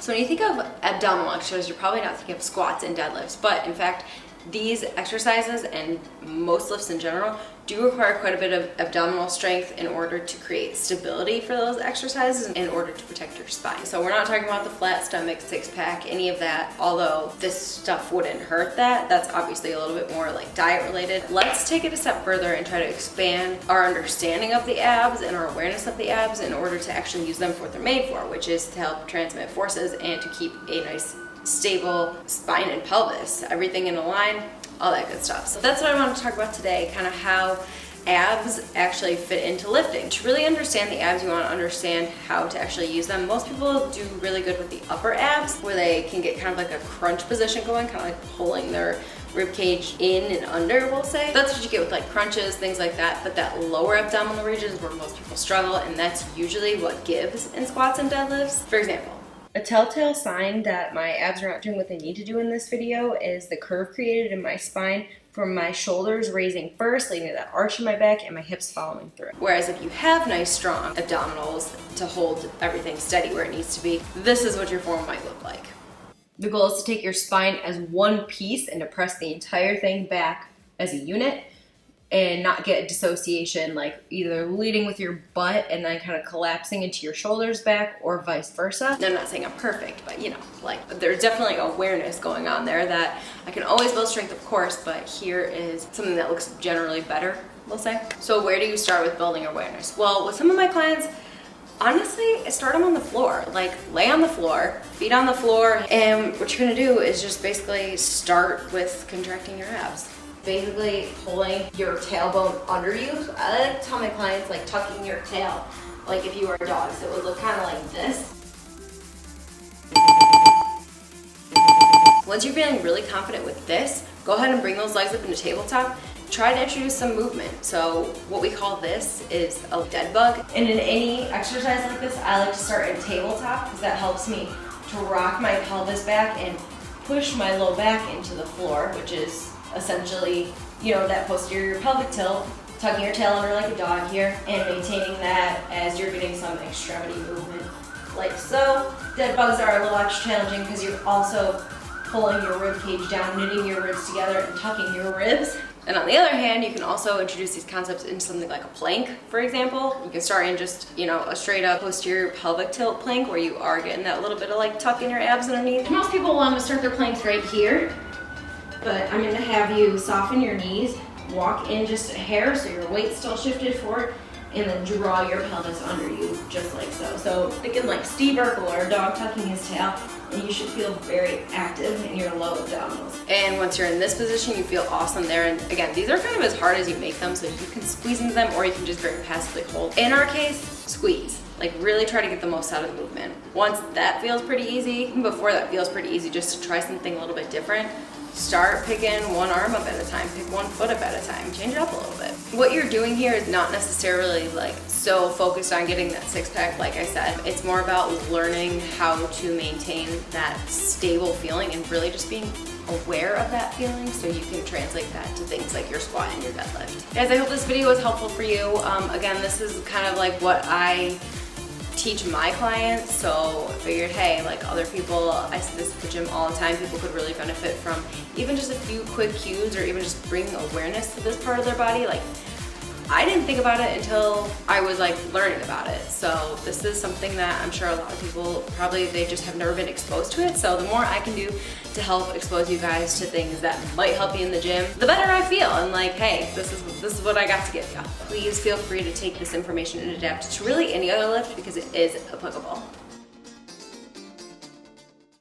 So when you think of abdominal exercises, you're probably not thinking of squats and deadlifts, but in fact, these exercises and most lifts in general do require quite a bit of abdominal strength in order to create stability for those exercises in order to protect your spine. So we're not talking about the flat stomach, six pack, any of that, although this stuff wouldn't hurt that. That's obviously a little bit more like diet related. Let's take it a step further and try to expand our understanding of the abs and our awareness of the abs in order to actually use them for what they're made for, which is to help transmit forces and to keep a nice stable spine and pelvis, everything in a line, all that good stuff. So that's what I want to talk about today, kind of how abs actually fit into lifting. To really understand the abs, you want to understand how to actually use them. Most people do really good with the upper abs, where they can get kind of like a crunch position going, kind of like pulling their rib cage in and under, we'll say. That's what you get with like crunches, things like that, but that lower abdominal region is where most people struggle, and that's usually what gives in squats and deadlifts. For example, a telltale sign that my abs are not doing what they need to do in this video is the curve created in my spine from my shoulders raising first, leading to that arch in my back, and my hips following through. Whereas if you have nice, strong abdominals to hold everything steady where it needs to be, this is what your form might look like. The goal is to take your spine as one piece and to press the entire thing back as a unit and not get dissociation, like either leading with your butt and then kind of collapsing into your shoulders back or vice versa. I'm not saying I'm perfect, but you know, like there's definitely awareness going on there that I can always build strength, of course, but here is something that looks generally better, we'll say. So where do you start with building awareness? Well, with some of my clients, honestly, start them on the floor. Like lay on the floor, feet on the floor, and what you're gonna do is just basically start with contracting your abs. Basically pulling your tailbone under you. So I like to tell my clients like tucking your tail, like if you were a dog, so it would look kind of like this. Once you're feeling really confident with this, go ahead and bring those legs up into tabletop. Try to introduce some movement. So what we call this is a dead bug. And in any exercise like this, I like to start in tabletop because that helps me to rock my pelvis back and push my low back into the floor, which is essentially, you know, that posterior pelvic tilt, tucking your tail under like a dog here and maintaining that as you're getting some extremity movement like so. Dead bugs are a little extra challenging because you're also pulling your rib cage down, knitting your ribs together and tucking your ribs. And on the other hand, you can also introduce these concepts into something like a plank, for example. You can start in just, you know, a straight up posterior pelvic tilt plank where you are getting that little bit of like tuck in your abs underneath. Most people want to start their planks right here, but I'm gonna have you soften your knees, walk in just a hair so your weight's still shifted forward, and then draw your pelvis under you just like so. So thinking like Steve Urkel or a dog tucking his tail, and you should feel very active in your low abdominals. And once you're in this position, you feel awesome there. And again, these are kind of as hard as you make them, so you can squeeze into them or you can just very passively hold. In our case, squeeze. Like really try to get the most out of the movement. Once that feels pretty easy, even before that feels pretty easy, just to try something a little bit different, start picking one arm up at a time, pick one foot up at a time, change it up a little bit. What you're doing here is not necessarily like so focused on getting that six pack, like I said. It's more about learning how to maintain that stable feeling and really just being aware of that feeling so you can translate that to things like your squat and your deadlift. Guys, I hope this video was helpful for you. Again, this is kind of like what I teach my clients, so I figured, hey, like other people, I see this at the gym all the time, people could really benefit from even just a few quick cues or even just bringing awareness to this part of their body. Like I didn't think about it until I was like learning about it. So this is something that I'm sure a lot of people probably, they just have never been exposed to it. So the more I can do to help expose you guys to things that might help you in the gym, the better I feel. And like, hey, this is what I got to give you. Please feel free to take this information and adapt to really any other lift because it is applicable.